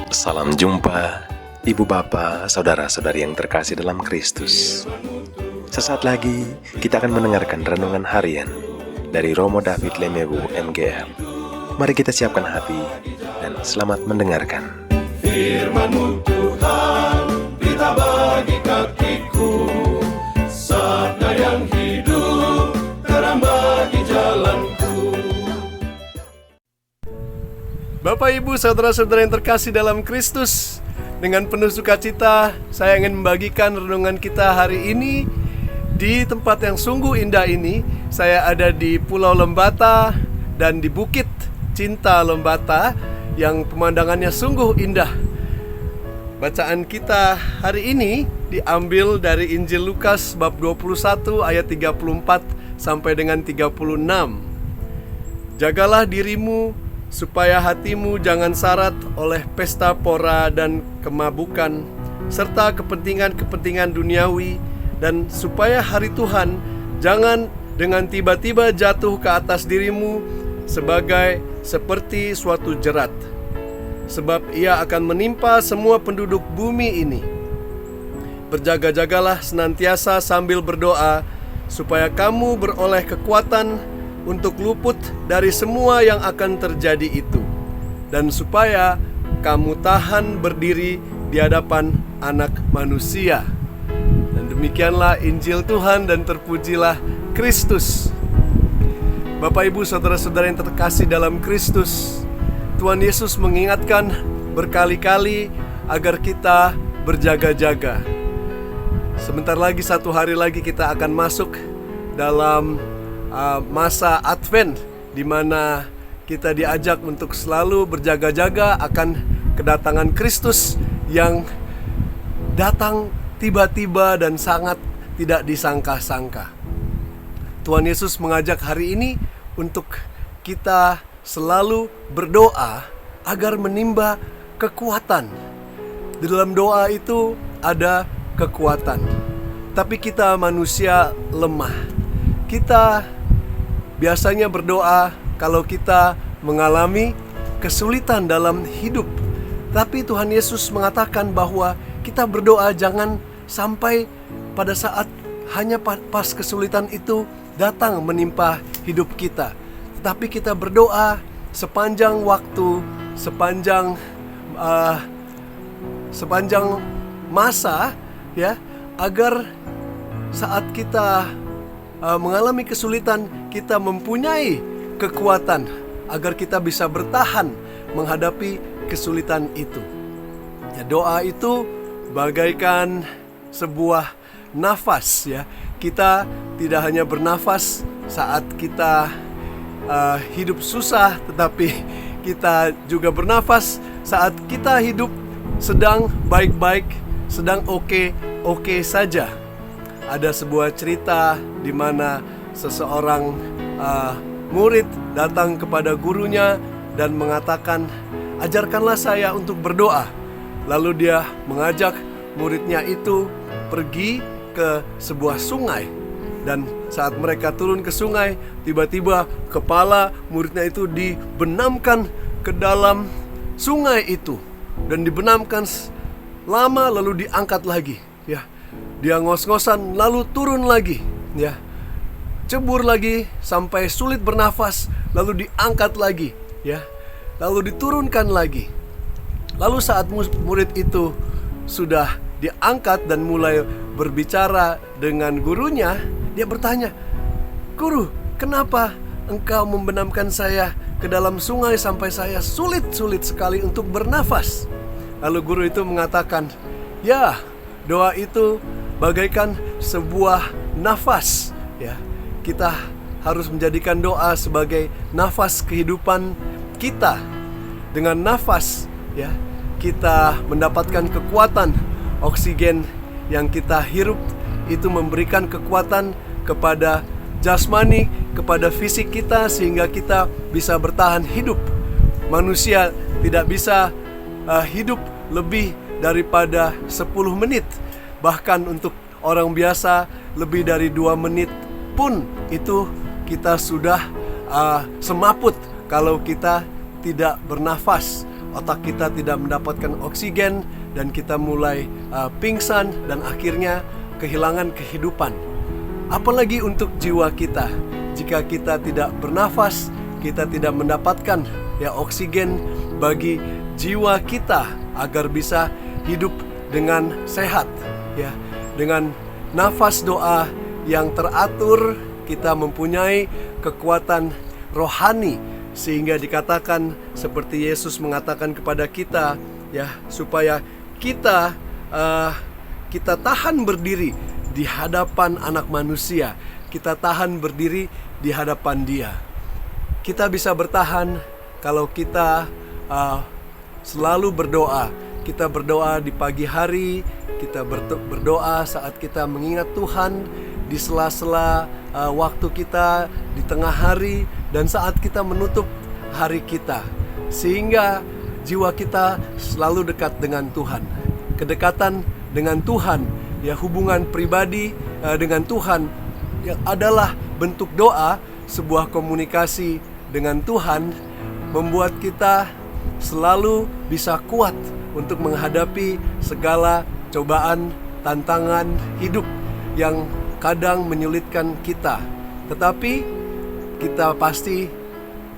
Salam jumpa, Ibu Bapa, Saudara-saudari yang terkasih dalam Kristus. Sesaat lagi kita akan mendengarkan renungan harian dari Romo David Lemewu MGR. Mari kita siapkan hati dan selamat mendengarkan. Firman-Mu Tuhan, berita bagi kakiku, sabda yang hidup, terang bagi jalanku. Bapak, Ibu, Saudara-saudara yang terkasih dalam Kristus, dengan penuh sukacita saya ingin membagikan renungan kita hari ini. Di tempat yang sungguh indah ini, saya ada di Pulau Lembata dan di Bukit Cinta Lembata yang pemandangannya sungguh indah. Bacaan kita hari ini diambil dari Injil Lukas bab 21 ayat 34 sampai dengan 36. Jagalah dirimu supaya hatimu jangan syarat oleh pesta pora dan kemabukan, serta kepentingan-kepentingan duniawi, dan supaya hari Tuhan jangan dengan tiba-tiba jatuh ke atas dirimu seperti suatu jerat. Sebab ia akan menimpa semua penduduk bumi ini. Berjaga-jagalah senantiasa sambil berdoa, supaya kamu beroleh kekuatan untuk luput dari semua yang akan terjadi itu, dan supaya kamu tahan berdiri di hadapan Anak Manusia. Dan demikianlah Injil Tuhan, dan terpujilah Kristus. Bapak, Ibu, Saudara-saudara yang terkasih dalam Kristus, Tuhan Yesus mengingatkan berkali-kali agar kita berjaga-jaga. Sebentar lagi, 1 hari lagi kita akan masuk dalam masa Advent, di mana kita diajak untuk selalu berjaga-jaga akan kedatangan Kristus yang datang tiba-tiba dan sangat tidak disangka-sangka. Tuhan Yesus mengajak hari ini untuk kita selalu berdoa agar menimba kekuatan. Di dalam doa itu ada kekuatan, tapi kita manusia lemah. Kita biasanya berdoa kalau kita mengalami kesulitan dalam hidup. Tapi Tuhan Yesus mengatakan bahwa kita berdoa jangan sampai pada saat hanya pas kesulitan itu datang menimpa hidup kita. Tetapi kita berdoa sepanjang waktu, sepanjang masa, ya, agar saat kita mengalami kesulitan, kita mempunyai kekuatan agar kita bisa bertahan menghadapi kesulitan itu. Ya, doa itu bagaikan sebuah nafas, ya. Kita tidak hanya bernafas saat kita hidup susah, tetapi kita juga bernafas saat kita hidup sedang baik-baik, sedang oke saja. Ada sebuah cerita di mana seseorang murid datang kepada gurunya dan mengatakan, "Ajarkanlah saya untuk berdoa." Lalu dia mengajak muridnya itu pergi ke sebuah sungai. Dan saat mereka turun ke sungai, tiba-tiba kepala muridnya itu dibenamkan ke dalam sungai itu. Dan dibenamkan lama lalu diangkat lagi, ya. Dia ngos-ngosan lalu turun lagi, ya. Cebur lagi sampai sulit bernafas, lalu diangkat lagi, ya. Lalu diturunkan lagi. Lalu saat murid itu sudah diangkat dan mulai berbicara dengan gurunya, dia bertanya, "Guru, kenapa engkau membenamkan saya ke dalam sungai sampai saya sulit sekali untuk bernafas?" Lalu guru itu mengatakan, "Ya, doa itu bagaikan sebuah nafas, ya. Kita harus menjadikan doa sebagai nafas kehidupan kita. Dengan nafas, ya, kita mendapatkan kekuatan. Oksigen yang kita hirup itu memberikan kekuatan kepada jasmani, kepada fisik kita, sehingga kita bisa bertahan hidup. Manusia tidak bisa hidup lebih daripada 10 menit. Bahkan untuk orang biasa lebih dari 2 menit pun itu kita sudah semaput kalau kita tidak bernafas, otak kita tidak mendapatkan oksigen, dan kita mulai pingsan dan akhirnya kehilangan kehidupan. Apalagi untuk jiwa kita, jika kita tidak bernafas, kita tidak mendapatkan oksigen bagi jiwa kita agar bisa hidup dengan sehat. Dengan nafas doa yang teratur, kita mempunyai kekuatan rohani, sehingga dikatakan seperti Yesus mengatakan kepada kita, supaya kita tahan berdiri di hadapan Anak Manusia, kita tahan berdiri di hadapan Dia. Kita bisa bertahan kalau kita selalu berdoa. Kita berdoa di pagi hari, kita berdoa saat kita mengingat Tuhan, di sela-sela waktu kita di tengah hari, dan saat kita menutup hari kita, sehingga jiwa kita selalu dekat dengan Tuhan. Kedekatan dengan Tuhan, hubungan pribadi dengan Tuhan adalah bentuk doa. Sebuah komunikasi dengan Tuhan membuat kita selalu bisa kuat untuk menghadapi segala cobaan, tantangan hidup yang kadang menyulitkan kita. Tetapi kita pasti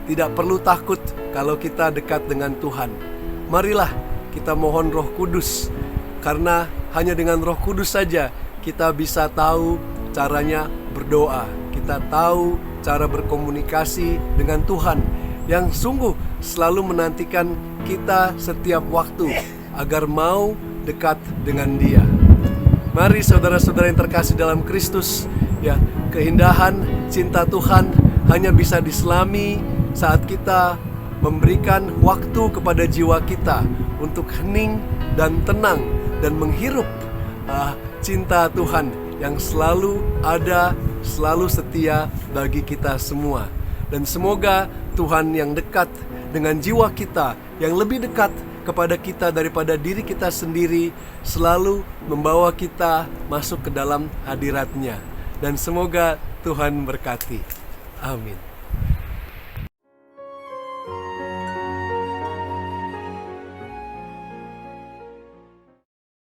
tidak perlu takut kalau kita dekat dengan Tuhan. Marilah kita mohon Roh Kudus, karena hanya dengan Roh Kudus saja kita bisa tahu caranya berdoa. Kita tahu cara berkomunikasi dengan Tuhan yang sungguh selalu menantikan kita setiap waktu agar mau dekat dengan Dia. Mari saudara-saudara yang terkasih dalam Kristus, keindahan cinta Tuhan hanya bisa diselami saat kita memberikan waktu kepada jiwa kita untuk hening dan tenang dan menghirup cinta Tuhan yang selalu ada, selalu setia bagi kita semua. Dan semoga Tuhan yang dekat dengan jiwa kita, yang lebih dekat kepada kita daripada diri kita sendiri, selalu membawa kita masuk ke dalam hadirat-Nya. Dan semoga Tuhan berkati. Amin.